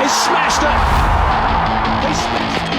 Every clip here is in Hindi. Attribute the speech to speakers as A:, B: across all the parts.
A: They smashed it. They smashed it.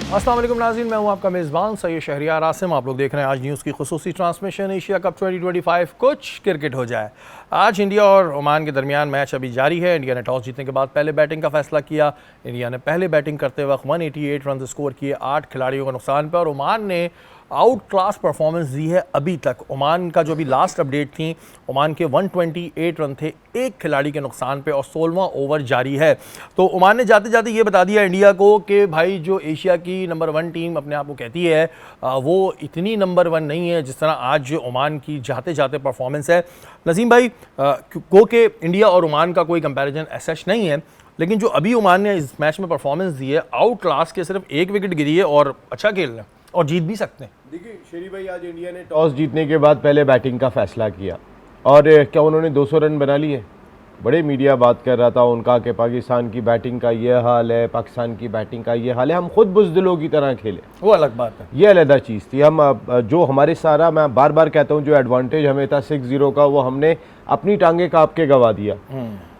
B: अस्सलाम वालेकुम नाज़रीन, मैं हूं आपका मेज़बान सैयद शहरियार आसिम। आप लोग देख रहे हैं आज न्यूज़ की खुसूसी ट्रांसमिशन एशिया कप 2025 कुछ क्रिकेट हो जाए। आज इंडिया और ओमान के दरमियान मैच अभी जारी है। इंडिया ने टॉस जीतने के बाद पहले बैटिंग का फैसला किया। इंडिया ने पहले बैटिंग करते वक्त 188 रन स्कोर किए 8 खिलाड़ियों के नुकसान पर, और ओमान ने आउट क्लास परफॉर्मेंस दी है अभी तक। ओमान का जो भी लास्ट अपडेट थी, ओमान के 128 रन थे एक खिलाड़ी के नुकसान पे और 16वां ओवर जारी है। तो ओमान ने जाते जाते ये बता दिया इंडिया को कि भाई जो एशिया की नंबर 1 टीम अपने आप को कहती है वो इतनी नंबर 1 नहीं है जिस तरह आज ओमान की जाते जाते परफॉर्मेंस है। नसीम भाई को के इंडिया और ओमान का कोई कंपैरिजन एसच नहीं है, लेकिन जो अभी ओमान ने इस मैच में परफॉर्मेंस दी है, आउट क्लास के सिर्फ एक विकेट गिरी है और अच्छा खेल रहे हैं और जीत भी सकते हैं।
C: देखिए शेरी भाई, आज इंडिया ने टॉस जीतने के बाद पहले बैटिंग का फैसला किया और क्या उन्होंने 200 रन बना लिए। बड़े मीडिया बात कर रहा था उनका कि पाकिस्तान की बैटिंग का ये हाल है, पाकिस्तान की बैटिंग का ये हाल है। हम खुद बुज़दिलों की तरह खेले,
B: वो अलग बात है,
C: ये अलग चीज़ थी। हम जो हमारे सारा, मैं बार बार कहता हूँ, जो एडवांटेज हमें था 6-0 का, वो हमने अपनी टांगे काँप के गवा दिया।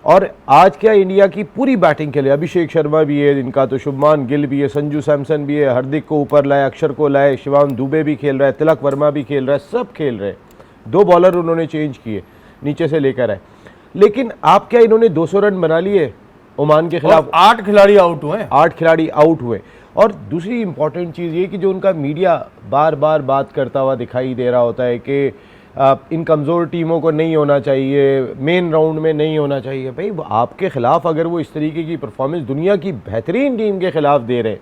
C: और आज क्या इंडिया की पूरी बैटिंग खेले। अभिषेक शर्मा भी है इनका, तो शुभमान गिल भी है, संजू सैमसन भी है, हार्दिक को ऊपर लाए, अक्षर को लाए, शिवाम दुबे भी खेल रहा है, तिलक वर्मा भी खेल रहा है, सब खेल रहे हैं। 2 बॉलर उन्होंने चेंज किए, नीचे से लेकर आए। लेकिन आप क्या, इन्होंने 200 रन बना लिए ओमान के खिलाफ,
B: 8 खिलाड़ी आउट हुए,
C: 8 खिलाड़ी आउट हुए। और दूसरी इंपॉर्टेंट चीज़ ये कि जो उनका मीडिया बार बार बात करता हुआ दिखाई दे रहा होता है कि इन कमज़ोर टीमों को नहीं होना चाहिए, मेन राउंड में नहीं होना चाहिए। भाई आपके ख़िलाफ़ अगर वो इस तरीके की परफॉर्मेंस दुनिया की बेहतरीन टीम के ख़िलाफ़ दे रहे हैं,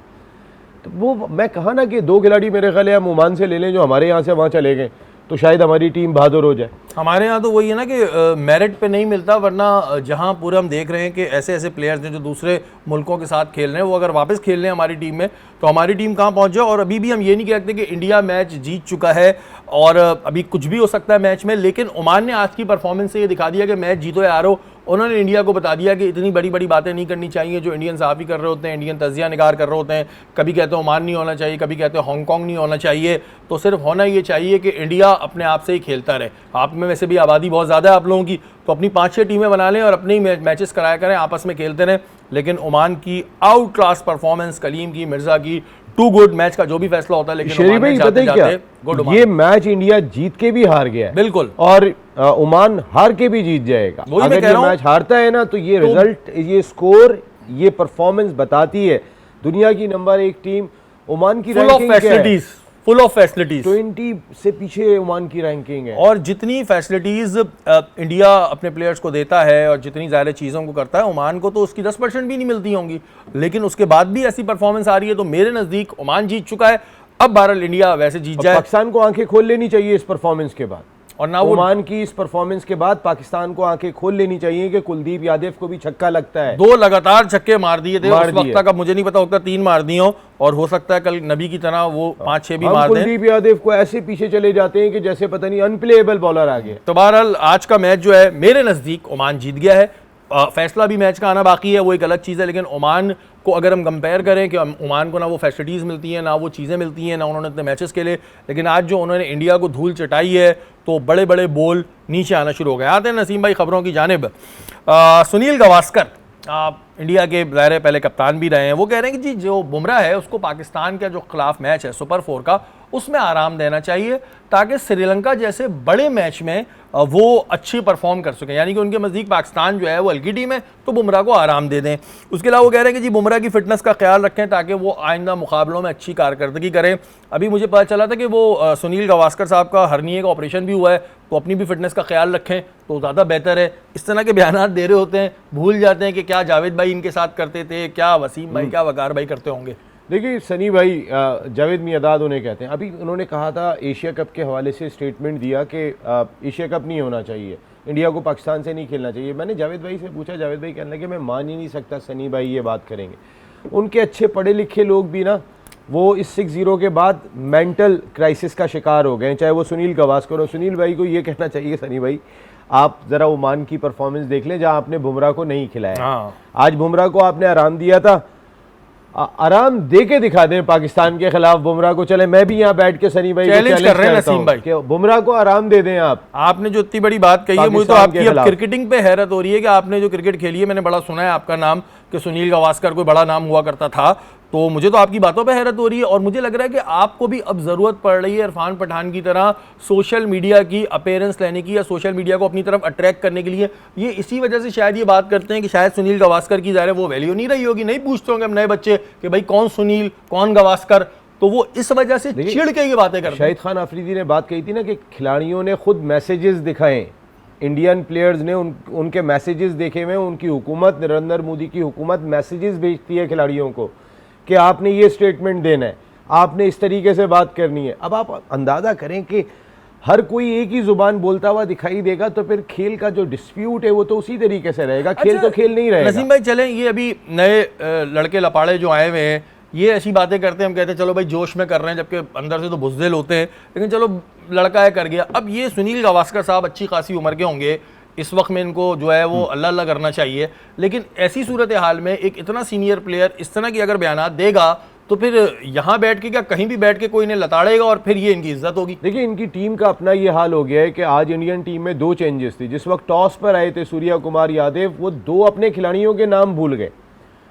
C: तो वो मैं कहा ना कि 2 खिलाड़ी मेरे ख्याल हम ओमान से ले लें जो हमारे यहाँ से वहाँ चले गए, तो शायद हमारी टीम बहादुर हो जाए।
B: हमारे यहाँ तो वही है ना कि मेरिट पे नहीं मिलता, वरना जहाँ पूरे हम देख रहे हैं कि ऐसे ऐसे प्लेयर्स हैं जो दूसरे मुल्कों के साथ खेल रहे हैं, वो अगर वापस खेल रहे हैं हमारी टीम में, तो हमारी टीम कहाँ पहुँच जाए। और अभी भी हम ये नहीं कहते कि इंडिया मैच जीत चुका है और अभी कुछ भी हो सकता है मैच में, लेकिन ओमान ने आज की परफॉर्मेंस से ये दिखा दिया कि मैच जीतो या हारो, उन्होंने इंडिया को बता दिया कि इतनी बड़ी बड़ी बातें नहीं करनी चाहिए जो इंडियन सहाफ़ी कर रहे होते हैं, इंडियन तजिया निगार कर रहे होते हैं। कभी कहते हैं ओमान नहीं होना चाहिए, कभी कहते हैं हांगकॉन्ग नहीं होना चाहिए। तो सिर्फ होना ये चाहिए कि इंडिया अपने आप से ही खेलता रहे। आप में वैसे भी आबादी बहुत ज़्यादा है आप लोगों की, तो अपनी 5-6 टीमें बना लें और अपने ही मैचेस कराया करें, आपस में खेलते रहें। लेकिन ओमान की आउट क्लास परफॉर्मेंस, कलीम की, मिर्जा की, टू गुड, मैच का जो भी फैसला होता है, लेकिन
C: शेरी भाई पता है क्या, ये मैच इंडिया जीत के भी हार गया है,
B: बिल्कुल,
C: और ओमान हार के भी जीत जाएगा। अगर ये मैच हारता है ना, तो ये रिजल्ट, ये स्कोर, ये परफॉर्मेंस बताती है दुनिया की नंबर 1 टीम ओमान की रैंकिंग है,
B: फुल ऑफ फैसिलिटीज,
C: 20 से पीछे ओमान की रैंकिंग है।
B: और जितनी फैसिलिटीज इंडिया अपने प्लेयर्स को देता है और जितनी ज़्यादा चीज़ों को करता है, ओमान को तो उसकी 10% भी नहीं मिलती होंगी, लेकिन उसके बाद भी ऐसी परफॉर्मेंस आ रही है। तो मेरे नज़दीक ओमान जीत चुका है, अब बहरहाल इंडिया वैसे जीत जाए।
C: पाकिस्तान को आंखें खोल लेनी चाहिए इस परफॉर्मेंस के बाद,
B: और ना
C: ओमान की इस परफॉर्मेंस के बाद पाकिस्तान को आंखें खोल लेनी चाहिए कि कुलदीप यादव को भी छक्का लगता है।
B: 2 लगातार छक्के मार दिए थे उस वक्त तक, अब मुझे नहीं पता होता 3 मार दिए हो, और हो सकता है कल नबी की तरह वो 5-6 भी मार दें।
C: कुलदीप यादव को ऐसे पीछे चले जाते हैं कि जैसे पता नहीं अनप्लेएबल बॉलर आ गए।
B: तो बहरहाल आज का मैच जो है मेरे नज़दीक ओमान जीत गया है। फैसला भी मैच का आना बाकी है, वो एक अलग चीज़ है, लेकिन ओमान को अगर हम कंपेयर करें कि ओमान को ना वो फैसिलिटीज़ मिलती हैं, ना वो चीज़ें मिलती हैं, ना उन्होंने इतने मैचेस खेले, लेकिन आज जो उन्होंने इंडिया को धूल चटाई है, तो बड़े बड़े बोल नीचे आना शुरू हो गए। आते हैं नसीम भाई खबरों की जानिब। सुनील गावस्कर इंडिया के ज़ाहिर पहले कप्तान भी रहे हैं, वो कह रहे हैं कि जी जो बुमराह है उसको पाकिस्तान का जो खिलाफ मैच है सुपर 4 का, उसमें आराम देना चाहिए ताकि श्रीलंका जैसे बड़े मैच में वो अच्छी परफॉर्म कर सकें। यानी कि उनके नज़दीक पाकिस्तान जो है वो हल्की टीम है, तो बुमराह को आराम दे दें। उसके अलावा वो कह रहे हैं कि जी बुमराह की फिटनेस का ख्याल रखें ताकि वो आइंदा मुकाबलों में अच्छी कारकर्दगी करें। अभी मुझे पता चला था कि वो सुनील गावस्कर साहब का हर्निए का ऑपरेशन भी हुआ है, तो अपनी भी फिटनेस का ख्याल रखें तो ज़्यादा बेहतर है। इस तरह के बयान दे रहे होते हैं, भूल जाते हैं कि क्या जावेद भाई इनके साथ करते थे, क्या वसीम भाई, क्या वकार भाई करते होंगे।
C: देखिए सनी भाई, जावेद मियादाद उन्हें कहते हैं, अभी उन्होंने कहा था एशिया कप के हवाले से स्टेटमेंट दिया कि एशिया कप नहीं होना चाहिए, इंडिया को पाकिस्तान से नहीं खेलना चाहिए। मैंने जावेद भाई से पूछा, जावेद भाई कहने लगे मैं मान ही नहीं सकता सनी भाई ये बात करेंगे। उनके अच्छे पढ़े लिखे लोग भी ना वो इस 6-0 के बाद मेंटल क्राइसिस का शिकार हो गए, चाहे वो सुनील गावस्कर हो। सुनील भाई को ये कहना चाहिए, सनी भाई आप ज़रा ओमान की परफॉर्मेंस देख लें जहां आपने बुमराह को नहीं खिलाया। आज बुमराह को आपने आराम दिया था, आराम दे के दिखा दें पाकिस्तान के खिलाफ बुमराह को। चले मैं भी यहाँ बैठ के सनी भाई
B: चैलेंज कर रहे हैं नसीम भाई
C: कि बुमराह को आराम दे दें। आपने
B: जो इतनी बड़ी बात कही है, मुझे तो आपकी अब क्रिकेटिंग पे हैरत हो रही है कि आपने जो क्रिकेट खेली है, मैंने बड़ा सुना है आपका नाम कि सुनील गावस्कर कोई बड़ा नाम हुआ करता था, तो मुझे तो आपकी बातों पे हैरत हो रही है। और मुझे लग रहा है कि आपको भी अब ज़रूरत पड़ रही है इरफान पठान की तरह सोशल मीडिया की अपीयरेंस लेने की, या सोशल मीडिया को अपनी तरफ अट्रैक्ट करने के लिए। ये इसी वजह से शायद ये बात करते हैं कि शायद सुनील गावस्कर की ज़ाहिर वो वैल्यू नहीं रही होगी, नहीं पूछते होंगे हम नए बच्चे कि भाई कौन सुनील कौन गावस्कर, तो वो इस वजह से चिढ़ के ये बातें करते हैं।
C: शाहिद खान अफरीदी ने बात कही थी ना कि खिलाड़ियों ने खुद मैसेजेस दिखाए, इंडियन प्लेयर्स ने उनके मैसेजेस देखे हुए, उनकी हुकूमत नरेंद्र मोदी की हुकूमत मैसेजेस भेजती है खिलाड़ियों को कि आपने ये स्टेटमेंट देना है, आपने इस तरीके से बात करनी है। अब आप अंदाज़ा करें कि हर कोई एक ही जुबान बोलता हुआ दिखाई देगा, तो फिर खेल का जो डिस्प्यूट है वो तो उसी तरीके से रहेगा। खेल तो खेल नहीं रहेगा।
B: नसीम भाई चलें, ये अभी नए लड़के लपाड़े जो आए हुए हैं, ये ऐसी बातें करते हैं, हम कहते हैं चलो भाई जोश में कर रहे हैं, जबकि अंदर से तो बुज़दिल होते हैं, लेकिन चलो लड़का है कर गया। अब ये सुनील गावस्कर साहब अच्छी खासी उम्र के होंगे, इस वक्त में इनको जो है वो अल्लाह अल्लाह करना चाहिए, लेकिन ऐसी सूरत हाल में एक इतना सीनियर प्लेयर इस तरह की अगर बयानात देगा, तो फिर यहाँ बैठ के क्या कहीं भी बैठ के कोई इन्हें लताड़ेगा और फिर ये इनकी इज्जत होगी।
C: देखिए इनकी टीम का अपना ये हाल हो गया है कि आज इंडियन टीम में 2 चेंजेस थी। जिस वक्त टॉस पर आए थे सूर्या कुमार यादव, वो 2 अपने खिलाड़ियों के नाम भूल गए।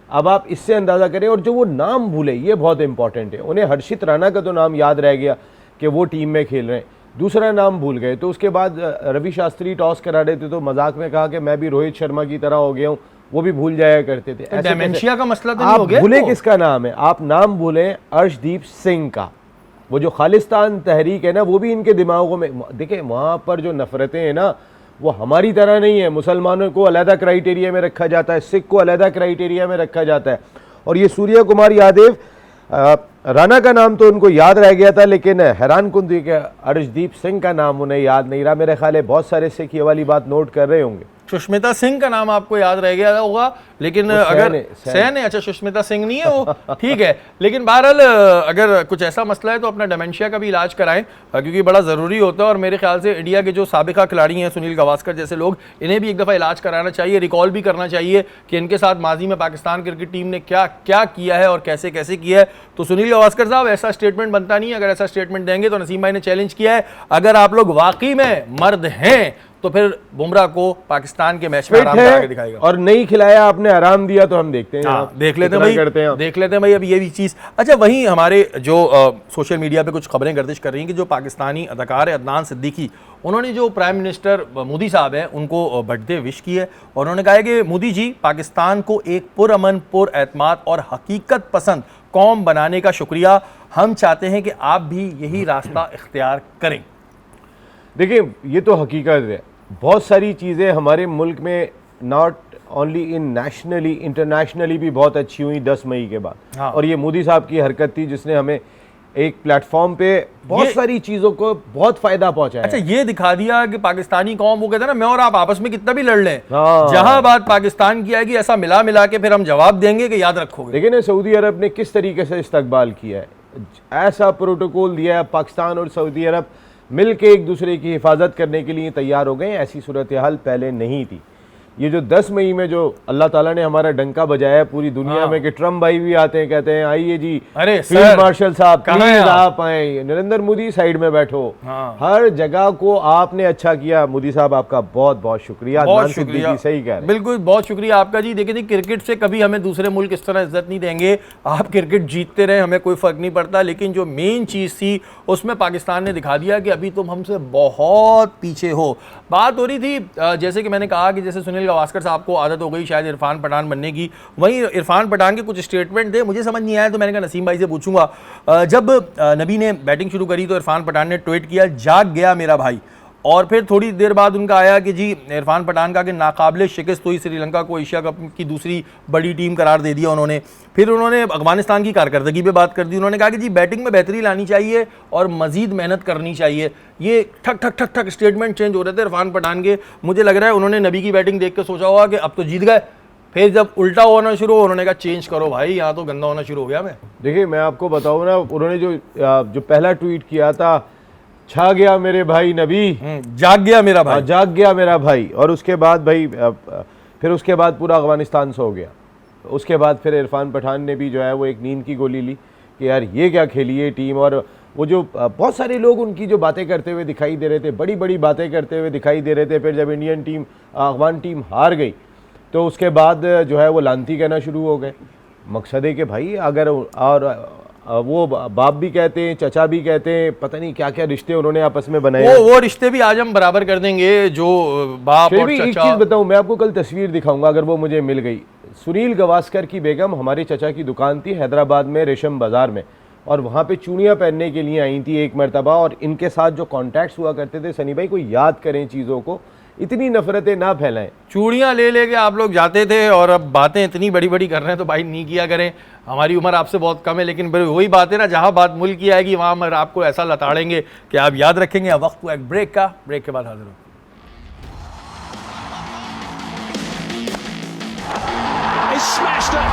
C: अब आप इससे अंदाज़ा करें, और जो वो नाम भूले ये बहुत इंपॉर्टेंट है। उन्हें हर्षित राणा का तो नाम याद रह गया कि वो टीम में खेल रहे हैं, दूसरा नाम भूल गए। तो उसके बाद रवि शास्त्री टॉस करा रहे थे तो मजाक में कहा कि मैं भी रोहित शर्मा की तरह हो गया हूँ, वो भी भूल जाया करते थे।
B: तो डेमेंशिया का मसला तो नहीं हो गया?
C: भूले किसका नाम है? आप नाम भूलें अर्शदीप सिंह का। वो जो खालिस्तान तहरीक है ना, वो भी इनके दिमागों में, देखिए वहाँ पर जो नफरतें हैं ना, वो हमारी तरह नहीं है। मुसलमानों को अलहदा क्राइटेरिया में रखा जाता है, सिख को अलहदा क्राइटेरिया में रखा जाता है। और ये सूर्या कुमार यादव, राणा का नाम तो उनको याद रह गया था, लेकिन हैरान कुन थी कि अर्शदीप सिंह का नाम उन्हें याद नहीं रहा। मेरे ख्याल है बहुत सारे सिख ये वाली बात नोट कर रहे होंगे।
B: सुष्मिता सिंह का नाम आपको याद रह गया होगा, लेकिन अगर सैन है, अच्छा सुष्मिता सिंह नहीं है वो, ठीक है। लेकिन बहरहाल अगर कुछ ऐसा मसला है तो अपना डेमेंशिया का भी इलाज कराएं, क्योंकि बड़ा ज़रूरी होता है। और मेरे ख्याल से इंडिया के जो साबिका खिलाड़ी हैं, सुनील गावस्कर जैसे लोग, इन्हें भी एक दफ़ा इलाज कराना चाहिए, रिकॉल भी करना चाहिए कि इनके साथ माजी में पाकिस्तान क्रिकेट टीम ने क्या क्या किया है और कैसे कैसे किया है। तो सुनील गावस्कर साहब, ऐसा स्टेटमेंट बनता नहीं है। अगर ऐसा स्टेटमेंट देंगे तो नसीम भाई ने चैलेंज किया है, अगर आप लोग वाकई में मर्द हैं तो फिर बुमराह को पाकिस्तान के मैच में आराम करा दिखाएगा।
C: और नहीं खिलाया, आपने आराम दिया, तो हम देखते हैं।
B: देख लेते हैं भाई, देख लेते हैं भाई अब ये भी चीज़। अच्छा, वहीं हमारे जो सोशल मीडिया पे कुछ खबरें गर्दिश कर रही हैं कि जो पाकिस्तानी अदाकार है अदनान सिद्दीकी, उन्होंने जो प्राइम मिनिस्टर मोदी साहब हैं उनको बर्थडे विश की है, और उन्होंने कहा है कि मोदी जी, पाकिस्तान को एक पुरअमन, पुरएतमाद और हकीकत पसंद कौम बनाने का शुक्रिया। हम चाहते हैं कि आप भी यही रास्ता इख्तियार करें।
C: देखिए ये तो हकीकत है, बहुत सारी चीज़ें हमारे मुल्क में not only in nationally, internationally भी बहुत अच्छी हुई 10 मई के बाद। और ये मोदी साहब की हरकत थी जिसने हमें एक प्लेटफॉर्म पे बहुत सारी चीज़ों को बहुत फ़ायदा पहुंचाया।
B: अच्छा, ये दिखा दिया कि पाकिस्तानी कौम, वो कहते हैं ना, मैं और आप आपस में कितना भी लड़ लें, जहां बात पाकिस्तान की आएगी ऐसा मिला मिला के फिर हम जवाब देंगे कि याद रखोगे।
C: देखिए ना, सऊदी अरब ने किस तरीके से इस्तकबाल किया है, ऐसा प्रोटोकॉल दिया है, पाकिस्तान और सऊदी अरब मिल के एक दूसरे की हिफाजत करने के लिए तैयार हो गए। ऐसी सूरत हाल पहले नहीं थी। ये जो 10 मई में जो अल्लाह ताला ने हमारा डंका बजाया है पूरी दुनिया में कि ट्रम्प भाई भी आते हैं, कहते हैं आइए जी,
B: अरे
C: फील्ड मार्शल साहब प्लीज आप आए, नरेंद्र मोदी साइड में बैठो। हर जगह को आपने अच्छा किया। मोदी साहब आपका बहुत बहुत शुक्रिया।
B: बहुत शुक्रिया,
C: सही कह रहे हैं,
B: बिल्कुल बहुत शुक्रिया आपका जी। देखिए क्रिकेट से कभी हमें दूसरे मुल्क इस तरह इज्जत नहीं देंगे। आप क्रिकेट जीतते रहे, हमें कोई फर्क नहीं पड़ता, लेकिन जो मेन चीज़ थी उसमें पाकिस्तान ने दिखा दिया कि अभी तुम हमसे बहुत पीछे हो। बात हो रही थी जैसे कि मैंने कहा कि जैसे सुनील गावस्कर साहब को आदत हो गई शायद इरफान पठान बनने की, वहीं इरफान पठान के कुछ स्टेटमेंट थे, मुझे समझ नहीं आया, तो मैंने कहा नसीम भाई से पूछूंगा। जब नबी ने बैटिंग शुरू करी तो इरफान पठान ने ट्वीट किया, जाग गया मेरा भाई। और फिर थोड़ी देर बाद उनका आया कि जी, इरफान पठान का कि नाकाबिले शिकस्त हुई श्रीलंका को एशिया कप की दूसरी बड़ी टीम करार दे दिया उन्होंने। फिर उन्होंने अफगानिस्तान की कारकर्दगी पे बात कर दी। उन्होंने कहा कि जी बैटिंग में बेहतरी लानी चाहिए और मजीद मेहनत करनी चाहिए। ये ठक ठक ठक ठक स्टेटमेंट चेंज हो रहे थे इरफान पठान के। मुझे लग रहा है उन्होंने नबी की बैटिंग देख के सोचा होगा कि अब तो जीत गए, फिर जब उल्टा होना शुरू हुआ उन्होंने कहा चेंज करो भाई, यहाँ तो गंदा होना शुरू हो गया। मैं
C: देखिए मैं आपको बताऊँ ना, उन्होंने जो पहला ट्वीट किया था, छा गया मेरे भाई नबी,
B: जाग गया मेरा भाई,
C: जाग गया मेरा भाई, और उसके बाद भाई फिर उसके बाद पूरा अफगानिस्तान सो गया। उसके बाद फिर इरफान पठान ने भी जो है वो एक नींद की गोली ली कि यार ये क्या खेली है टीम। और वो जो बहुत सारे लोग उनकी जो बातें करते हुए दिखाई दे रहे थे, बड़ी बड़ी बातें करते हुए दिखाई दे रहे थे, फिर जब इंडियन टीम अफगान टीम हार गई तो उसके बाद जो है वो लानती कहना शुरू हो गए। मकसद है कि भाई अगर, और वो बाप भी कहते हैं, चचा भी कहते हैं, पता नहीं क्या क्या रिश्ते उन्होंने आपस में बनाए।
B: वो रिश्ते भी आज हम बराबर कर देंगे, जो बाप और
C: एक
B: चचा।
C: चीज बताऊं, मैं आपको कल तस्वीर दिखाऊंगा अगर वो मुझे मिल गई। सुनील गवास्कर की बेगम हमारे चचा की दुकान थी हैदराबाद में रेशम बाजार में, और वहाँ पे चूड़ियाँ पहनने के लिए आई थी एक मरतबा, और इनके साथ जो कॉन्टैक्ट्स हुआ करते थे, सनी भाई को याद करें चीज़ों को, इतनी नफरतें ना फैलाएं।
B: चूड़ियाँ ले लेके आप लोग जाते थे और अब बातें इतनी बड़ी बड़ी कर रहे हैं तो भाई नहीं किया करें। हमारी उम्र आपसे बहुत कम है, लेकिन वही बात है ना, जहाँ बात मुल्क की आएगी वहाँ हम आपको ऐसा लताड़ेंगे कि आप याद रखेंगे। अब वक्त हुआ एक ब्रेक का, ब्रेक के बाद हाजिर हो।
A: He's smashed it.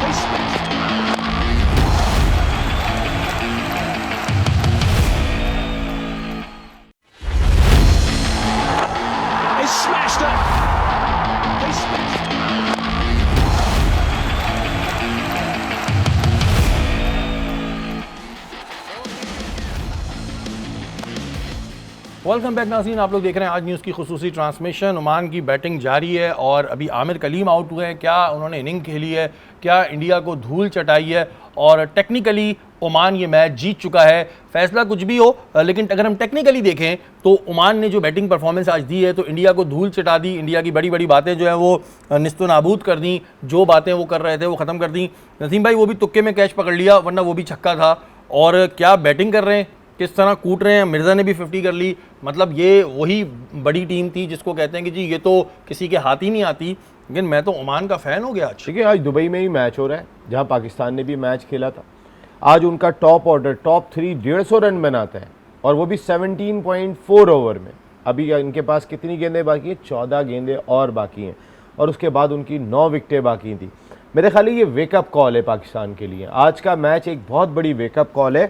A: He's smashed it. He's smashed it. He's smashed it.
B: Welcome back नाज़रीन, आप लोग देख रहे हैं आज न्यूज़ की खुसूसी ट्रांसमिशन। ओमान की बैटिंग जारी है और अभी आमिर कलीम आउट हुए हैं। क्या उन्होंने इनिंग खेली है, क्या इंडिया को धूल चटाई है, और टेक्निकली ओमान ये मैच जीत चुका है। फैसला कुछ भी हो, लेकिन अगर हम टेक्निकली देखें तो ओमान ने जो बैटिंग परफॉर्मेंस आज दी है तो इंडिया को धूल चटा दी। इंडिया की बड़ी बड़ी बातें जो है वो निस्तो नाबूद कर दी, जो बातें वो कर रहे थे वो ख़त्म कर दी। नसीम भाई वो भी तुक्के में कैच पकड़ लिया, वरना वो भी छक्का था। और क्या बैटिंग कर रहे हैं, किस तरह कूट रहे हैं। मिर्ज़ा ने भी 50 कर ली। मतलब ये वही बड़ी टीम थी जिसको कहते हैं कि जी ये तो किसी के हाथ ही नहीं आती। लेकिन मैं तो ओमान का फ़ैन हो गया आज।
C: ठीक है, आज दुबई में ही मैच हो रहा है जहां पाकिस्तान ने भी मैच खेला था। आज उनका टॉप ऑर्डर, टॉप 3 150 रन बनाता है, और वो भी 17.4 ओवर में। अभी इनके पास कितनी गेंदें बाकी हैं? 14 गेंदें और बाकी हैं, और उसके बाद उनकी 9 विकेटें बाकी थी। मेरे ख्याल ये वेकअप कॉल है पाकिस्तान के लिए। आज का मैच एक बहुत बड़ी वेकअप कॉल है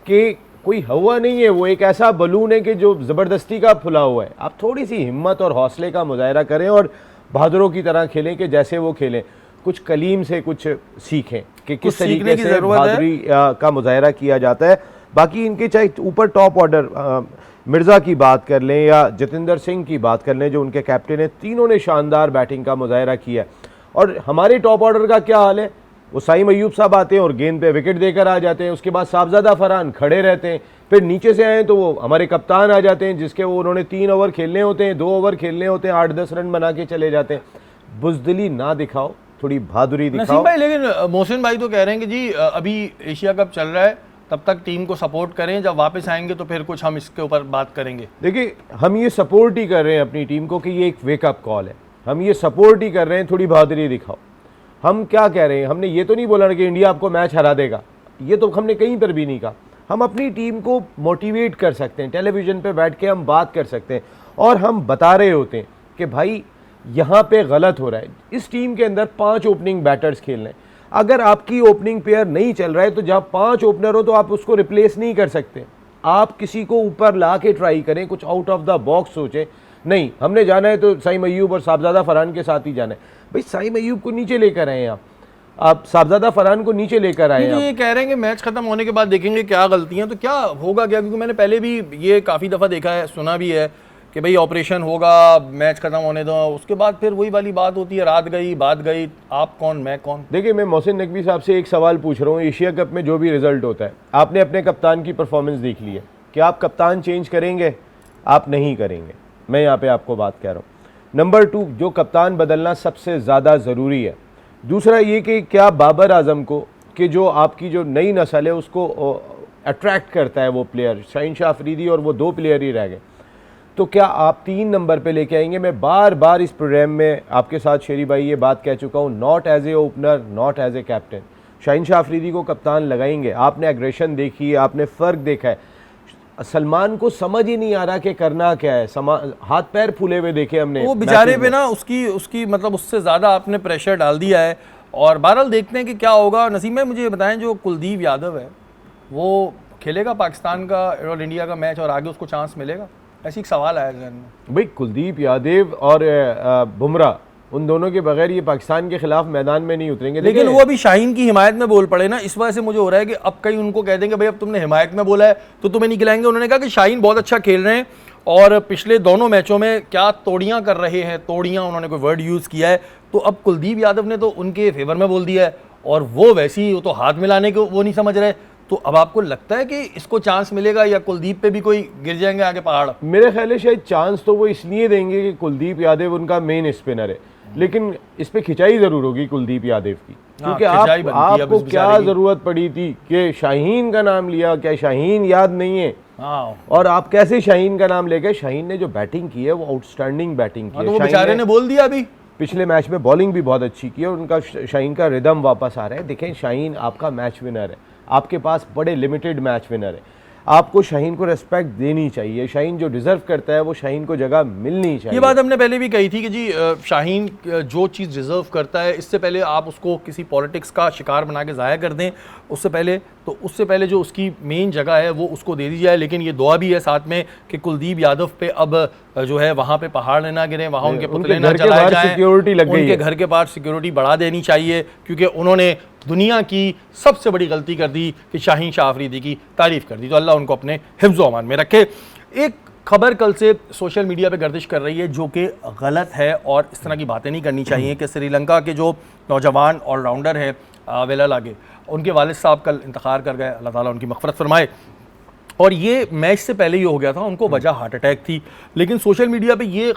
C: कि कोई हवा नहीं है, वो एक ऐसा बलून है कि जो ज़बरदस्ती का फुला हुआ है। आप थोड़ी सी हिम्मत और हौसले का मुजाहरा करें और बहादुरों की तरह खेलें कि जैसे वो खेलें। कुछ कलीम से कुछ सीखें कि किस तरीके से बहादुरी का मुजाहरा किया जाता है। बाकी इनके चाहे ऊपर टॉप ऑर्डर मिर्ज़ा की बात कर लें या जतिंदर सिंह की बात कर लें जो उनके कैप्टन हैं, तीनों ने शानदार बैटिंग का मुजाहरा किया। और हमारे टॉप ऑर्डर का क्या हाल है? वो साइम अयूब साहब आते हैं और गेंद पे विकेट देकर आ जाते हैं। उसके बाद साहबजादा फरहान खड़े रहते हैं। फिर नीचे से आए तो वो हमारे कप्तान आ जाते हैं जिसके वो उन्होंने 3 ओवर खेलने होते हैं, 2 ओवर खेलने होते हैं, 8-10 रन बना के चले जाते हैं। बुजदिली ना दिखाओ, थोड़ी बहादुरी दिखाओ।
B: नसीम भाई, लेकिन मोहसिन भाई तो कह रहे हैं कि जी अभी एशिया कप चल रहा है, तब तक टीम को सपोर्ट करें, जब वापस आएंगे तो फिर कुछ हम इसके ऊपर बात करेंगे।
C: देखिए, हम ये सपोर्ट ही कर रहे हैं अपनी टीम को कि ये एक वेकअप कॉल है। हम ये सपोर्ट ही कर रहे हैं, थोड़ी बहादुरी दिखाओ। हम क्या कह रहे हैं? हमने ये तो नहीं बोला कि इंडिया आपको मैच हरा देगा, ये तो हमने कहीं पर भी नहीं कहा। हम अपनी टीम को मोटिवेट कर सकते हैं, टेलीविज़न पे बैठ के हम बात कर सकते हैं और हम बता रहे होते हैं कि भाई यहाँ पे गलत हो रहा है। इस टीम के अंदर 5 ओपनिंग बैटर्स खेल रहे हैं। अगर आपकी ओपनिंग पेयर नहीं चल रहा है तो जब 5 ओपनर हो तो आप उसको रिप्लेस नहीं कर सकते। आप किसी को ऊपर ला के ट्राई करें, कुछ आउट ऑफ द बॉक्स सोचें। नहीं, हमने जाना है तो साइम अयूब और साहबजादा फरहान के साथ ही जाना है। भाई साइम अयूब को नीचे लेकर आए आप साहबजादा फरहान को नीचे लेकर आए।
B: ये कह रहे हैं कि मैच खत्म होने के बाद देखेंगे क्या गलतियां, तो क्या होगा क्या? क्योंकि मैंने पहले भी ये काफ़ी दफ़ा देखा है, सुना भी है कि भाई ऑपरेशन होगा, मैच खत्म होने दो, उसके बाद फिर वही वाली बात होती है, रात गई बात गई, आप कौन मैं कौन।
C: देखिए, मैं मोहसिन नकवी साहब से एक सवाल पूछ रहा हूँ। एशिया कप में जो भी रिजल्ट होता है, आपने अपने कप्तान की परफॉर्मेंस देख ली है, क्या आप कप्तान चेंज करेंगे? आप नहीं करेंगे। मैं यहाँ पे आपको बात कह रहा हूँ। नंबर 2, जो कप्तान बदलना सबसे ज़्यादा ज़रूरी है। दूसरा ये कि क्या बाबर आजम को कि जो आपकी जो नई नस्ल है उसको अट्रैक्ट करता है वो प्लेयर, शाहीन शाह अफरीदी और वो 2 प्लेयर ही रह गए, तो क्या आप 3 नंबर पे लेके आएंगे? मैं बार बार इस प्रोग्राम में आपके साथ शेरी भाई ये बात कह चुका हूँ, not as a opener, not as a captain. Shaheen Shah Afridi को कप्तान लगाएंगे। आपने एग्रेशन देखी है, आपने फ़र्क देखा है। सलमान को समझ ही नहीं आ रहा कि करना क्या है। हाथ पैर फूले हुए देखे हमने
B: वो बेचारे पे ना उसकी मतलब उससे ज़्यादा आपने प्रेशर डाल दिया है। और बहरहाल देखते हैं कि क्या होगा। नसीम भाई मुझे बताएं, जो कुलदीप यादव है वो खेलेगा पाकिस्तान का और इंडिया का मैच और आगे उसको चांस मिलेगा? ऐसी एक सवाल आया जहन में।
C: भाई कुलदीप यादव और बुमराह, उन दोनों के बगैर ये पाकिस्तान के खिलाफ मैदान में नहीं उतरेंगे।
B: लेकिन वो अभी शाहीन की हिमायत में बोल पड़े ना, इस वजह से मुझे हो रहा है कि अब कहीं उनको कह देंगे भाई अब तुमने हिमायत में बोला है तो तुम्हें नहीं खिलाएंगे। उन्होंने कहा कि शाहीन बहुत अच्छा खेल रहे हैं और पिछले दोनों मैचों में क्या तोड़ियां कर रहे हैं, तोड़ियां उन्होंने कोई वर्ड यूज़ किया है। तो अब कुलदीप यादव ने तो उनके फेवर में बोल दिया है और वो वैसे ही तो हाथ मिलाने को वो नहीं समझ रहे। तो अब आपको लगता है कि इसको चांस मिलेगा या कुलदीप पे भी कोई गिर जाएंगे आगे पहाड़?
C: मेरे ख्याल है शायद चांस तो वो इसलिए देंगे कि कुलदीप यादव उनका मेन स्पिनर है, लेकिन इस पे खिंचाई जरूर होगी कुलदीप यादव की, क्योंकि आपको क्या जरूरत पड़ी थी कि शाहीन का नाम लिया? क्या शाहीन याद नहीं है? और आप कैसे शाहीन का नाम ले गए? शाहीन ने जो बैटिंग की है वो आउटस्टैंडिंग बैटिंग की है।
B: तो वो बेचारे ने बोल दिया अभी
C: पिछले मैच में बॉलिंग भी बहुत अच्छी की है और उनका शाहीन का रिदम वापस आ रहा है। देखें शाहीन आपका मैच विनर है, आपके पास बड़े लिमिटेड मैच विनर है, आपको शाहीन को रेस्पेक्ट देनी चाहिए। शाहीन जो डिजर्व करता है वो शाहीन को जगह मिलनी चाहिए।
B: ये बात हमने पहले भी कही थी कि जी शाहीन जो चीज़ डिजर्व करता है, इससे पहले आप उसको किसी पॉलिटिक्स का शिकार बना के ज़ाया कर दें, उससे पहले जो उसकी मेन जगह है वो उसको दे दी जाए। लेकिन ये दुआ भी है साथ में कि कुलदीप यादव पे अब जो है वहाँ पे पहाड़ ना गिरे, वहाँ उनके पुतले ना जलाए जाएं,
C: सिक्योरिटी लग गई है,
B: उनके घर के पास सिक्योरिटी बढ़ा देनी चाहिए, क्योंकि उन्होंने दुनिया की सबसे बड़ी गलती कर दी कि शाहीन शाह अफरीदी की तारीफ़ कर दी। तो अल्लाह उनको अपने हिफ्ज़ अमान में रखे। एक खबर कल से सोशल मीडिया पे गर्दिश कर रही है जो कि गलत है और इस तरह की बातें नहीं करनी चाहिए कि श्रीलंका के जो नौजवान ऑलराउंडर हैं वेलालागे, उनके वालिद साहब कल इंतकाल कर गए, अल्लाह ताला उनकी मग़फ़िरत फरमाए। और ये मैच से पहले ही हो गया था, उनको वजह हार्ट अटैक थी। लेकिन सोशल मीडिया पे ये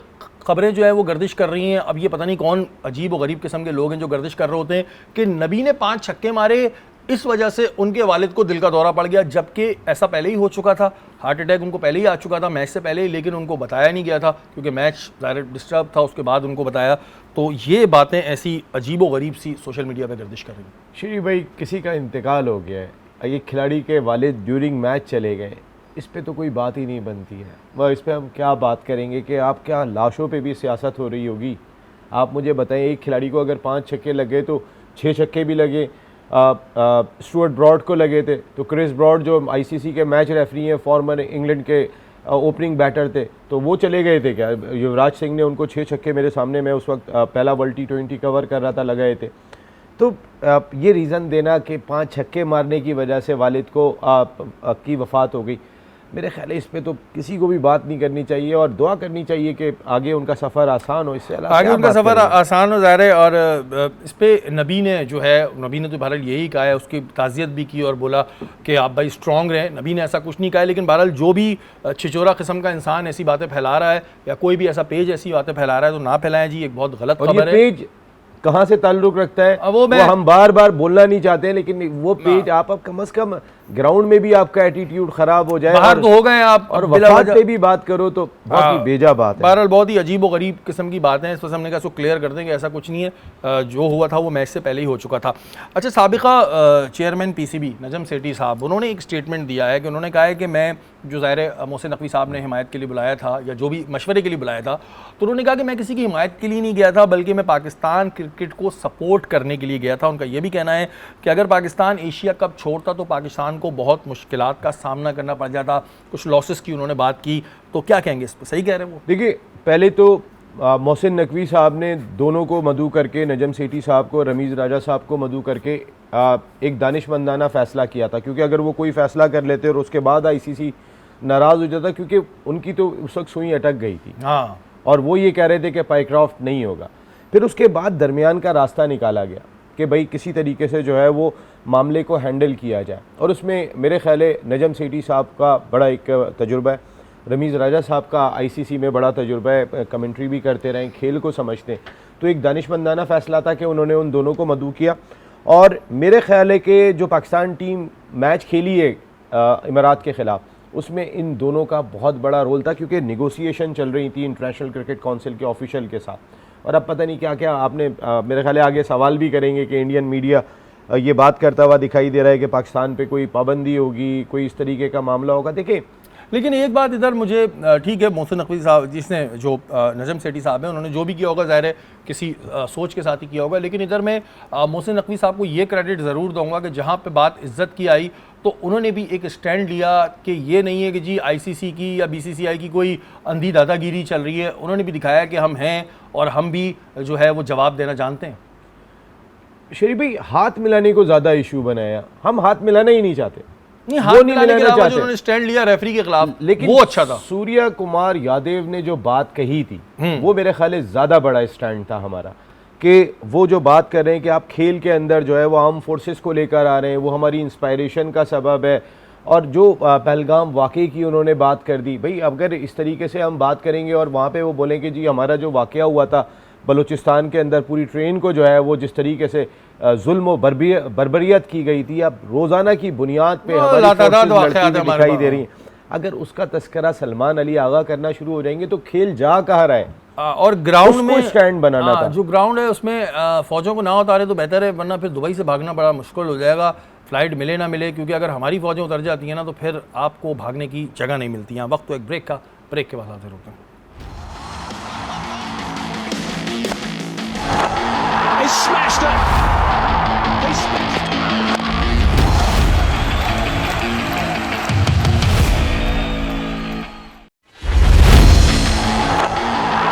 B: खबरें जो है वो गर्दिश कर रही हैं। अब ये पता नहीं कौन अजीब और गरीब किस्म के लोग हैं जो गर्दिश कर रहे होते हैं कि नबी ने 5 छक्के मारे, इस वजह से उनके वालिद को दिल का दौरा पड़ गया, जबकि ऐसा पहले ही हो चुका था। हार्ट अटैक उनको पहले ही आ चुका था मैच से पहले ही, लेकिन उनको बताया नहीं गया था क्योंकि मैच ज़ाहिर डिस्टर्ब था, उसके बाद उनको बताया। तो ये बातें ऐसी अजीब व गरीब सी सोशल मीडिया पर गर्दिश कर रही हैं।
C: श्री भाई किसी का इंतकाल हो गया है, ये खिलाड़ी के वालिद ड्यूरिंग मैच चले गए, इस पे तो कोई बात ही नहीं बनती है। वह इस पे हम क्या बात करेंगे कि आप क्या लाशों पे भी सियासत हो रही होगी? आप मुझे बताएं, एक खिलाड़ी को अगर 5 छक्के लगे तो 6 छक्के भी लगे। स्टुअर्ट ब्रॉड को लगे थे, तो क्रिस ब्रॉड जो आईसीसी के मैच रेफरी हैं, फॉर्मर इंग्लैंड के ओपनिंग बैटर थे, तो वो चले गए थे क्या? युवराज सिंह ने उनको 6 छक्के, मेरे सामने मैं उस वक्त पहला वर्ल्ड T20 कवर कर रहा था, लगाए थे। तो ये रीज़न देना कि 5 छक्के मारने की वजह से वालिद को की वफ़ात हो गई, मेरे ख्याल है इस पे तो किसी को भी बात नहीं करनी चाहिए और दुआ करनी चाहिए कि आगे उनका सफ़र आसान हो। इससे
B: आगे उनका सफ़र आसान हो ज़ाहिर है। और इस पे नबी ने तो बहरहाल यही कहा है, उसकी ताज़ियत भी की और बोला कि आप भाई स्ट्रॉन्ग रहें। नबी ने ऐसा कुछ नहीं कहा है, लेकिन बहरहाल जो भी छिचोरा किस्म का इंसान ऐसी बातें फैला रहा है या कोई भी ऐसा पेज ऐसी बातें फैला रहा है तो ना फैलाएं जी, एक बहुत गलत खबर है।
C: पेज कहाँ से ताल्लुक़ रखता है वो हम बार बार बोलना नहीं चाहते हैं, लेकिन वो पेज आप कम अज़ कम ग्राउंड में भी आपका एटीट्यूड ख़राब हो जाए, बाहर
B: तो हो गए आप
C: और वफात पे भी बात करो तो बहुत ही बेजा बात है।
B: बहरहाल बहुत ही अजीब व गरीब किस्म की बातें हैं। इस वजह हमने कहा इसको क्लियर कर दें कि ऐसा कुछ नहीं है, जो हुआ था वो मैच से पहले ही हो चुका था। अच्छा, साबिका चेयरमैन PCB नजम सेठी साहब, उन्होंने एक स्टेटमेंट दिया है कि उन्होंने कहा है कि मैं जो ज़ाहिर मोहसिन नकवी साहब ने हिमायत के लिए बुलाया था या जो भी मशवरे के लिए बुलाया था, तो उन्होंने कहा कि मैं किसी की हिमायत के लिए नहीं गया था, बल्कि मैं पाकिस्तान क्रिकेट को सपोर्ट करने के लिए गया था। उनका ये भी कहना है कि अगर पाकिस्तान एशिया कप छोड़ता तो पाकिस्तान को बहुत मुश्किलात का सामना करना पड़ जाता। कुछ लॉसेस की उन्होंने बात की, तो क्या कहेंगे इस पर? सही कह रहे हैं वो?
C: देखिए, पहले तो मोहसिन नकवी साहब ने दोनों को मदऊ करके, नजम सेठी साहब को, रमीज़ राजा साहब को मदऊ करके एक दानिशमंदाना फ़ैसला किया था, क्योंकि अगर वो कोई फ़ैसला कर लेते और उसके बाद ICC नाराज़ हो जाता, क्योंकि उनकी तो उस वक्त सुई अटक गई थी।
B: हाँ,
C: और वो ये कह रहे थे कि पाइक्राफ्ट नहीं होगा। फिर उसके बाद दरमियान का रास्ता निकाला गया कि भाई किसी तरीके से जो है वो मामले को हैंडल किया जाए, और उसमें मेरे ख्याल है नजम सेठी साहब का बड़ा एक तजुर्बा है, रमीज़ राजा साहब का ICC में बड़ा तजुर्बा है, कमेंट्री भी करते रहे, खेल को समझते हैं। तो एक दानिशमंदाना फ़ैसला था कि उन्होंने उन दोनों को मदऊ किया। और मेरे ख्याल है कि जो पाकिस्तान टीम मैच खेली है इमारात के ख़िलाफ़, उसमें इन दोनों का बहुत बड़ा रोल था, क्योंकि नेगोशिएशन चल रही थी इंटरनेशनल क्रिकेट काउंसिल के ऑफिशियल के साथ। और अब पता नहीं क्या क्या आपने मेरे ख्याल है आगे सवाल भी करेंगे कि इंडियन मीडिया ये बात करता हुआ दिखाई दे रहा है कि पाकिस्तान पे कोई पाबंदी होगी, कोई इस तरीके का मामला होगा। देखिए,
B: लेकिन एक बात इधर मुझे ठीक है, मोहसिन नकवी साहब जिसने जो नजम सेठी साहब हैं उन्होंने जो भी किया होगा ज़ाहिर है किसी सोच के साथ ही किया होगा, लेकिन इधर मैं मोहसिन नकवी साहब को ये क्रेडिट ज़रूर दूंगा कि जहाँ पे बात इज्जत की आई तो उन्होंने भी एक स्टैंड लिया कि ये नहीं है कि जी आईसीसी की या बीसीसीआई की कोई अंधी दादागिरी चल रही है। उन्होंने भी दिखाया कि हम हैं और हम भी जो है वो जवाब देना जानते हैं।
C: शरीफ भाई, हाथ मिलाने को ज़्यादा इशू बनाया, हम हाथ मिलाना ही नहीं चाहते।
B: नहीं, हाथ मिलाने के अलावा जो उन्होंने स्टैंड लिया रेफरी के खिलाफ, लेकिन वो अच्छा था।
C: सूर्या कुमार यादव ने जो बात कही थी वो मेरे ख्याल ज़्यादा बड़ा स्टैंड था हमारा, कि वो जो बात कर रहे हैं कि आप खेल के अंदर जो है वो आर्म फोर्सेस को लेकर आ रहे हैं, वो हमारी इंस्पायरेशन का सबब है। और जो पहलगाम वाक़े की उन्होंने बात कर दी, भाई अगर इस तरीके से हम बात करेंगे और वहाँ पे वो बोलें कि जी हमारा जो वाक़या हुआ था बलूचिस्तान के अंदर, पूरी ट्रेन को जो है वो जिस तरीके से जुल्म और बर्बरियत की गई थी, अब रोज़ाना की बुनियाद पे दिखाई दे रही हैं, अगर उसका तस्करा सलमान अली आगा करना शुरू हो जाएंगे तो खेल जा कहाँ रहा है।
B: और ग्राउंड में
C: स्टैंड बनाना था,
B: जो ग्राउंड है उसमें फौजों को ना उतारे तो बेहतर है, वरना फिर दुबई से भागना बड़ा मुश्किल हो जाएगा, फ्लाइट मिले ना मिले, क्योंकि अगर हमारी फौजें उतर जाती हैं ना तो फिर आपको भागने की जगह नहीं मिलती है। वक्त तो एक ब्रेक का, ब्रेक के बाद हाजिर होते हैं।
A: He smashed it. He smashed it.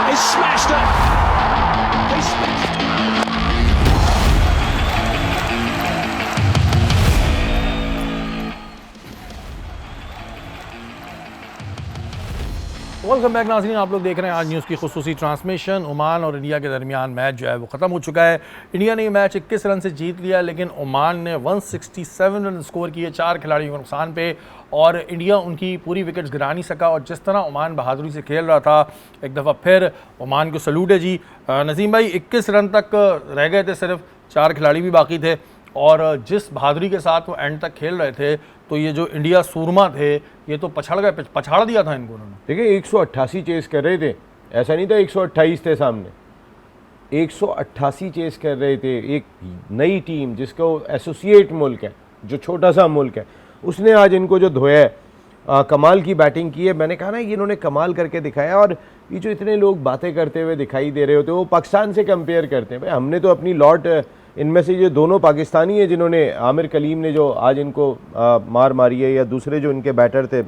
A: He smashed it. He smashed it.
B: Welcome back नाज़रीन, आप लोग देख रहे हैं आज न्यूज़ की खुसूसी ट्रांसमिशन। ओमान और इंडिया के दरमियान मैच जो है वो ख़त्म हो चुका है। इंडिया ने ये मैच 21 रन से जीत लिया, लेकिन ओमान ने 167 रन स्कोर किए 4 खिलाड़ियों के नुकसान पे, और इंडिया उनकी पूरी विकेट्स गिरा नहीं सका। और जिस तरह ओमान बहादुरी से खेल रहा था, एक दफ़ा फिर ओमान को सलूट है जी। नसीम भाई 21 रन तक रह गए थे, सिर्फ 4 खिलाड़ी भी बाकी थे, और जिस बहादुरी के साथ वो एंड तक खेल रहे थे, तो ये जो इंडिया सूरमा थे ये तो पछाड़ गए, पछाड़ दिया था इनको उन्होंने।
C: देखिए 188 चेस कर रहे थे, ऐसा नहीं था 128 थे सामने, 188 चेस कर रहे थे। एक नई टीम जिसको एसोसिएट मुल्क है, जो छोटा सा मुल्क है, उसने आज इनको जो धोया है, कमाल की बैटिंग की है। मैंने कहा ना कि इन्होंने कमाल करके दिखाया। और ये जो इतने लोग बातें करते हुए दिखाई दे रहे होते वो पाकिस्तान से कंपेयर करते हैं। भाई हमने तो अपनी लॉट, इनमें से ये दोनों पाकिस्तानी हैं जिन्होंने, आमिर कलीम ने जो आज इनको मार मारी है, या दूसरे जो इनके बैटर थे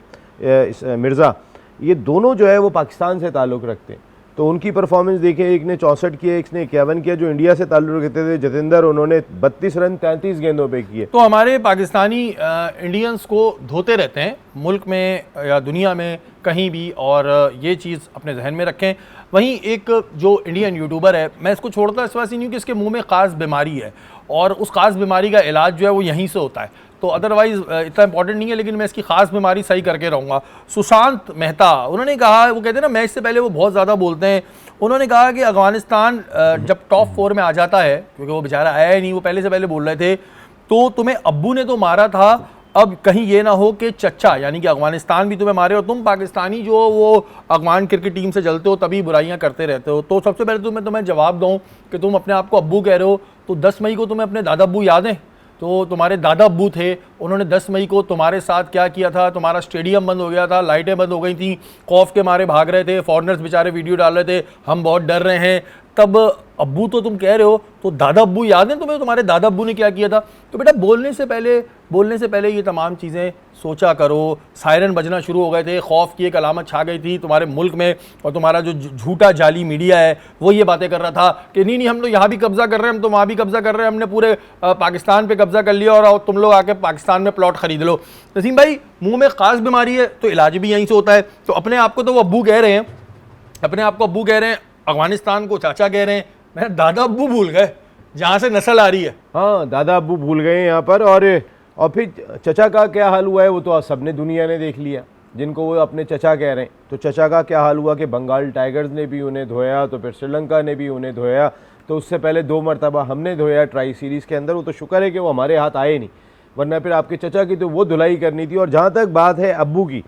C: मिर्ज़ा, ये दोनों जो है वो पाकिस्तान से ताल्लुक़ रखते हैं। तो उनकी परफॉर्मेंस देखें, एक ने 64 किया, एक ने 51 किया। जो इंडिया से ताल्लुक़ रखते थे जतेंद्र, उन्होंने 32 रन 33 गेंदों पे किए।
B: तो हमारे पाकिस्तानी इंडियंस को धोते रहते हैं मुल्क में या दुनिया में कहीं भी, और ये चीज़ अपने जहन में रखें। वहीं एक जो इंडियन यूट्यूबर है, मैं इसको छोड़ता इस वजह नहीं हूँ कि इसके मुंह में ख़ास बीमारी है, और उस ख़ास बीमारी का इलाज जो है वो यहीं से होता है, तो अदरवाइज़ इतना इंपॉर्टेंट नहीं है, लेकिन मैं इसकी ख़ास बीमारी सही करके रहूँगा। सुशांत मेहता, उन्होंने कहा, वो कहते हैं ना मैच से पहले वो बहुत ज़्यादा बोलते हैं, उन्होंने कहा कि अफ़गानिस्तान जब टॉप 4 में आ जाता है, क्योंकि वो बेचारा आया ही नहीं, वो पहले से पहले बोल रहे थे, तो तुम्हें अब्बू ने तो मारा था, अब कहीं ये ना हो कि चच्चा यानी कि अफ़गानिस्तान भी तुम्हें मारे, और तुम पाकिस्तानी जो वो अफ़गान क्रिकेट टीम से जलते हो तभी बुराइयां करते रहते हो। तो सबसे पहले तो मैं तुम्हें जवाब दूं कि तुम अपने आप को अब्बू कह रहे हो, तो 10 मई को तुम्हें अपने दादा अब्बू याद हैं? तो तुम्हारे दादा अब्बू थे, उन्होंने 10 मई को तुम्हारे साथ क्या किया था? तुम्हारा स्टेडियम बंद हो गया था, लाइटें बंद हो गई थी, खौफ के मारे भाग रहे थे, फॉरनर्स बेचारे वीडियो डाल रहे थे, हम बहुत डर रहे हैं, तब अब्बू तो तुम कह रहे हो, तो दादा अब्बू याद है तुम्हें तुम्हारे दादा अब्बू ने क्या किया था? तो बेटा बोलने से पहले ये तमाम चीज़ें सोचा करो। सायरन बजना शुरू हो गए थे, खौफ की एक अलामत छा गई थी तुम्हारे मुल्क में, और तुम्हारा जो झूठा जाली मीडिया है वो ये बातें कर रहा था कि नहीं हम तो यहाँ भी कब्जा कर रहे हैं, हम तो वहाँ भी कब्जा कर रहे हैं, हमने पूरे पाकिस्तान पे कब्जा कर लिया और तुम लोग आके पाकिस्तान में प्लॉट खरीद लो। नसीम भाई मुँह में ख़ास बीमारी है तो इलाज भी यहीं से होता है। तो अपने आप को तो वो अब्बू कह रहे हैं, अपने आप को अब्बू कह रहे हैं, अफगानिस्तान को चाचा कह रहे हैं, मैं दादा अब्बू भूल गए जहाँ से नस्ल आ रही है।
C: हाँ, दादा अब्बू भूल गए यहाँ पर। और फिर चचा का क्या हाल हुआ है वो तो सबने दुनिया ने देख लिया, जिनको वो अपने चचा कह रहे हैं। तो चचा का क्या हाल हुआ कि बंगाल टाइगर्स ने भी उन्हें धोया, तो फिर श्रीलंका ने भी उन्हें धोया, तो उससे पहले 2 मरतबा हमने धोया ट्राई सीरीज़ के अंदर। वो तो शुक्र है कि वो हमारे हाथ आए नहीं, वरना फिर आपके चचा की तो वो धुलाई करनी थी। और जहाँ तक बात है अब्बू की,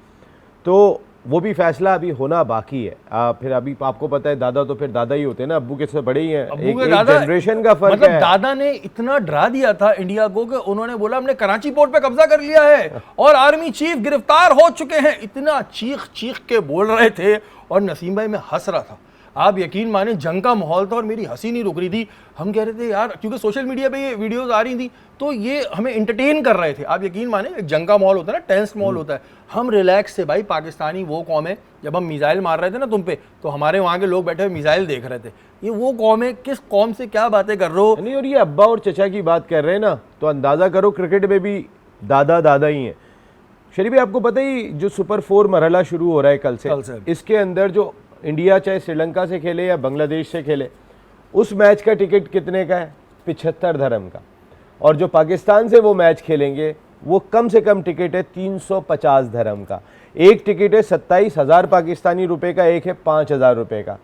C: तो वो भी फैसला अभी होना बाकी है। फिर अभी आपको पता है दादा तो फिर दादा ही होते हैं ना, अब्बू के से बड़े ही हैं, एक जनरेशन का फर्क
B: मतलब
C: है।
B: दादा ने इतना डरा दिया था इंडिया को कि उन्होंने बोला हमने कराची पोर्ट पे कब्जा कर लिया है और आर्मी चीफ गिरफ्तार हो चुके हैं, इतना चीख चीख के बोल रहे थे और नसीम भाई मैं हंस रहा था। आप यकीन माने जंग का माहौल था और मेरी हंसी नहीं रुक रही थी। हम कह रहे थे यार, क्योंकि सोशल मीडिया पे ये वीडियोस आ रही थी तो ये हमें एंटरटेन कर रहे थे। आप यकीन माने जंग का माहौल होता है ना, टेंस माहौल होता है, हम रिलैक्स थे भाई। पाकिस्तानी वो कौम है, जब हम मिसाइल मार रहे थे ना तुम पे, तो हमारे वहाँ के लोग बैठे हुए मिसाइल देख रहे थे। ये वो कौम है, किस कौम से क्या बातें कर रहे हो।
C: नहीं, और ये अब्बा और चचा की बात कर रहे हैं ना, तो अंदाजा करो क्रिकेट में भी दादा दादा ही हैं। शरीफ भाई आपको पता ही जो सुपर 4 मरहला शुरू हो रहा है कल से, इसके अंदर जो इंडिया चाहे श्रीलंका से खेले या बांग्लादेश से खेले, उस मैच का टिकट कितने का है? 75 धर्म का। और जो पाकिस्तान से वो मैच खेलेंगे वो कम से कम टिकट है 350 धर्म का। एक टिकट है 27,000 पाकिस्तानी रुपए का, एक है 5,000 रुपए का।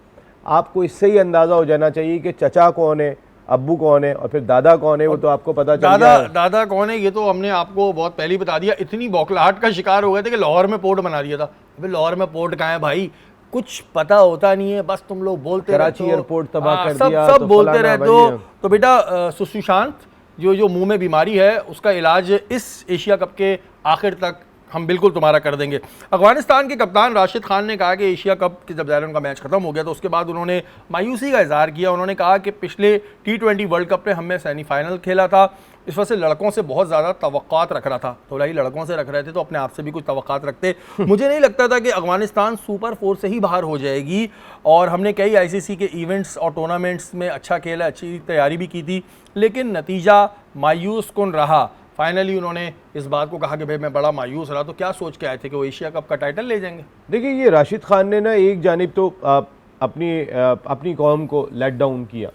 C: आपको इससे ही अंदाज़ा हो जाना चाहिए कि चचा कौन है, अब्बू कौन है और फिर दादा कौन है, वो तो आपको पता चल गया है।
B: दादा कौन है ये तो हमने आपको बहुत पहले ही बता दिया। इतनी बौखलाहट का शिकार हो गए थे कि लाहौर में पोर्ट बना दिया था। अबे लाहौर में पोर्ट कहाँ है भाई, कुछ पता होता नहीं है, बस तुम लोग बोलते रहते हो।
C: कराची एयरपोर्ट तबाह कर दिया,
B: सब
C: तो
B: बोलते रहते हो।
C: भाई
B: तो बेटा सुशांत जो मुंह में बीमारी है उसका इलाज इस एशिया कप के आखिर तक हम बिल्कुल तुम्हारा कर देंगे। अफगानिस्तान के कप्तान राशिद खान ने कहा कि एशिया कप के जब ज़ाहिर उनका मैच खत्म हो गया तो उसके बाद उन्होंने मायूसी का इजहार किया। उन्होंने कहा कि पिछले T20 वर्ल्ड कप में हमने सेमीफाइनल खेला था, इस वजह से लड़कों से बहुत ज़्यादा तवक्कात रख रहा था। तो भाई लड़कों से रख रहे थे तो अपने आप से भी कुछ तवक्कात रखते। मुझे नहीं लगता था कि अफगानिस्तान सुपर 4 से ही बाहर हो जाएगी। और हमने कई ICC के इवेंट्स और टूर्नामेंट्स में अच्छा खेला, अच्छी तैयारी भी की थी, लेकिन नतीजा मायूस कुन रहा। फाइनली उन्होंने इस बात को कहा कि भाई मैं बड़ा मायूस रहा। तो क्या सोच के आए थे कि वो एशिया कप का टाइटल ले जाएंगे?
C: देखिए, ये राशिद खान ने ना एक जानिब तो अपनी कौम को लेट डाउन किया,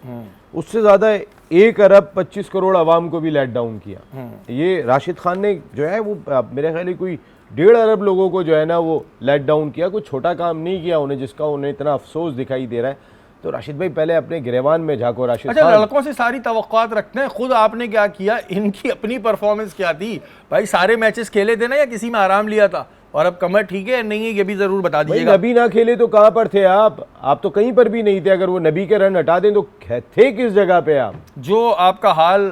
C: उससे ज़्यादा 1 अरब 25 करोड़ आवाम को भी लेट डाउन किया। ये राशिद खान ने जो है वो मेरे ख्याल कोई 1.5 अरब लोगों को जो है ना वो लेट डाउन किया। कोई छोटा काम नहीं किया उन्हें, जिसका उन्हें इतना अफसोस दिखाई दे रहा है। तो राशिद भाई पहले अपने गिरेबान में झांको। राशिद
B: अच्छा,
C: खान
B: लड़कों से सारी तवक्कात रखते हैं, खुद आपने क्या किया? इनकी अपनी परफॉर्मेंस क्या थी भाई? सारे मैचेस खेले थे ना या किसी में आराम लिया था? और अब कमर ठीक है नहीं है ये भी जरूर बता दीजिएगा।
C: नबी ना खेले तो कहाँ पर थे आप तो कहीं पर भी नहीं थे। अगर वो नबी के रन हटा दें तो थे किस जगह पे आप?
B: जो आपका हाल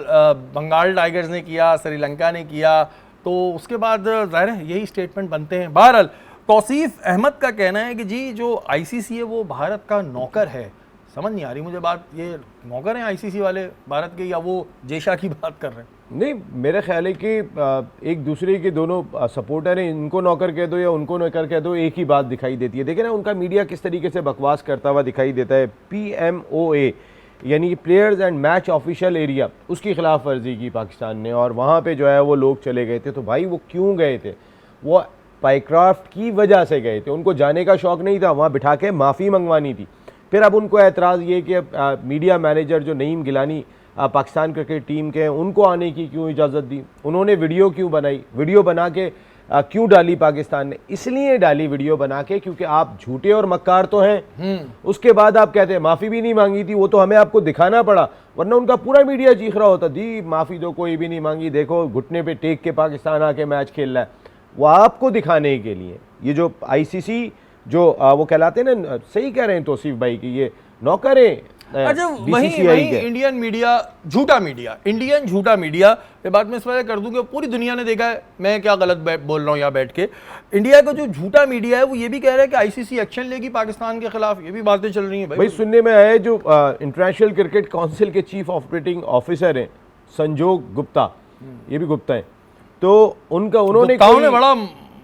B: बंगाल टाइगर्स ने किया, श्रीलंका ने किया, तो उसके बाद ज़ाहिर है यही स्टेटमेंट बनते हैं। बहरहाल तौसीफ अहमद का कहना है कि जी जो ICC है वो भारत का नौकर है। समझ नहीं आ रही मुझे बात, ये नौकर हैं ICC वाले भारत के या वो जेशा की बात कर रहे हैं?
C: नहीं, मेरा ख्याल है कि एक दूसरे के दोनों सपोर्टर हैं, इनको नौकर कह दो या उनको नौकर कह दो, एक ही बात दिखाई देती है। देखिए ना उनका मीडिया किस तरीके से बकवास करता हुआ दिखाई देता है। PMOA यानी कि players and match official area, उसकी खिलाफ वर्जी की पाकिस्तान ने और वहाँ पे जो है वो लोग चले गए थे। तो भाई वो क्यों गए थे? वो पाइक्राफ्ट की वजह से गए थे, उनको जाने का शौक़ नहीं था, वहाँ बिठा के माफ़ी मंगवानी थी। फिर अब उनको एतराज़ ये कि मीडिया मैनेजर जो नईम गिलानी पाकिस्तान क्रिकेट टीम के हैं, उनको आने की क्यों इजाज़त दी? उन्होंने वीडियो क्यों बनाई? वीडियो बना के क्यों डाली पाकिस्तान ने? इसलिए डाली वीडियो बना के क्योंकि आप झूठे और मक्कार तो हैं। उसके बाद आप कहते हैं माफ़ी भी नहीं मांगी थी, वो तो हमें आपको दिखाना पड़ा, वरना उनका पूरा मीडिया चीख रहा होता दी माफ़ी तो कोई भी नहीं मांगी, देखो घुटने पे टेक के पाकिस्तान आके मैच खेल रहा है। वो आपको दिखाने के लिए ये जो ICC जो वो कहलाते हैं ना, सही कह रहे हैं तौसीफ भाई कि ये नौकर हैं।
B: अच्छा, वही इंडियन मीडिया झूठा मीडिया, इंडियन झूठा मीडिया ये बात मैं इस वजह कर दूं कि पूरी दुनिया ने देखा है, मैं क्या गलत बोल रहा हूँ यहाँ बैठ के। इंडिया का जो झूठा मीडिया है वो ये भी कह रहा है कि ICC एक्शन लेगी पाकिस्तान के खिलाफ, ये भी बातें चल रही हैं भाई।
C: सुनने में आया जो इंटरनेशनल क्रिकेट काउंसिल के चीफ ऑपरेटिंग ऑफिसर हैं संजोग गुप्ता, ये भी गुप्ता है, तो उन्होंने
B: बड़ा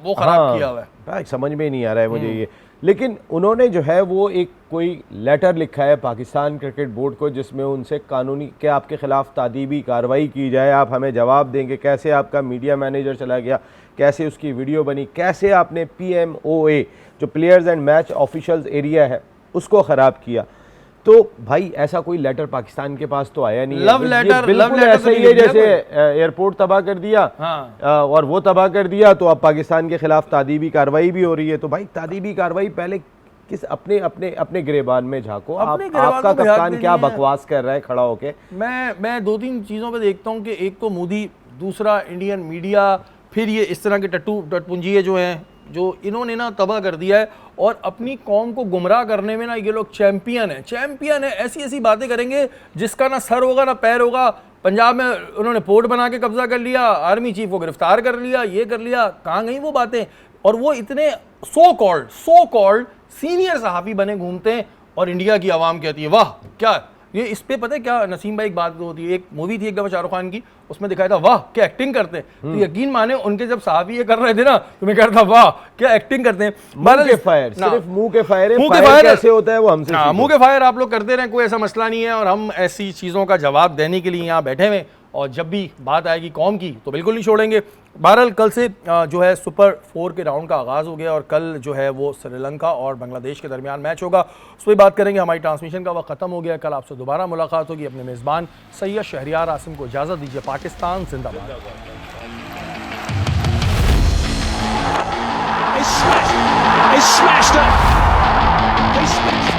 B: वो खराब किया हुआ है,
C: समझ में नहीं आ रहा है मुझे ये। लेकिन उन्होंने जो है वो एक कोई लेटर लिखा है पाकिस्तान क्रिकेट बोर्ड को, जिसमें उनसे कानूनी के आपके ख़िलाफ़ तादीबी कार्रवाई की जाए, आप हमें जवाब देंगे कैसे आपका मीडिया मैनेजर चला गया, कैसे उसकी वीडियो बनी, कैसे आपने PMOA जो players and match officials area है उसको ख़राब किया। तो भाई ऐसा कोई लेटर पाकिस्तान के पास तो आया नहीं है।
B: लव लेटर
C: ऐसा ही है जैसे एयरपोर्ट तबाह कर दिया और वो तबाह कर दिया तो अब पाकिस्तान के खिलाफ तादीबी कार्रवाई भी हो रही है। तो भाई तादीबी कार्रवाई पहले किस अपने गिरेबान में झांको, आपका कप्तान क्या बकवास कर रहा है खड़ा होके।
B: मैं 2-3 चीज़ों पे देखता हूँ कि एक तो मोदी, दूसरा इंडियन मीडिया, फिर ये इस तरह के टट्टू टटपुंजिए जो हैं जो इन्होंने ना तबाह कर दिया है, और अपनी कौम को गुमराह करने में ना ये लोग चैंपियन है। ऐसी ऐसी बातें करेंगे जिसका ना सर होगा ना पैर होगा। पंजाब में उन्होंने पोर्ट बना के कब्जा कर लिया, आर्मी चीफ को गिरफ्तार कर लिया, ये कर लिया, कहाँ गई वो बातें। और वो इतने सो कॉल्ड सीनियर सहाफ़ी बने घूमते हैं, और इंडिया की आवाम कहती है वाह क्या ये। इस पे पता है क्या नसीम भाई, एक बात होती है, एक मूवी थी एक दफ़ा शाहरुख खान की, उसमें दिखाया था वाह क्या एक्टिंग करते हैं। तो यकीन माने उनके जब साहबी ये कर रहे थे ना, तो मैं कह रहा था वाह क्या एक्टिंग करते हैं।
C: मुंह के फायर, सिर्फ मुंह के फायर है, फायर कैसे होता है वो हमसे सीखो।
B: मुंह के फायर आप लोग करते रहें, कोई ऐसा मसला नहीं है, और हम ऐसी चीज़ों का जवाब देने के लिए यहाँ बैठे हुए, और जब भी बात आएगी कौम की तो बिल्कुल नहीं छोड़ेंगे। बहरहाल कल से जो है सुपर 4 के राउंड का आगाज़ हो गया, और कल जो है वो श्रीलंका और बांग्लादेश के दरमियान मैच होगा, उस पर बात करेंगे। हमारी ट्रांसमिशन का वक्त ख़त्म हो गया, कल आपसे दोबारा मुलाकात होगी। अपने मेज़बान सैयद शहरियार आसिम को इजाज़त दीजिए। पाकिस्तान जिंदाबाद।
A: He smashed it. He smashed it.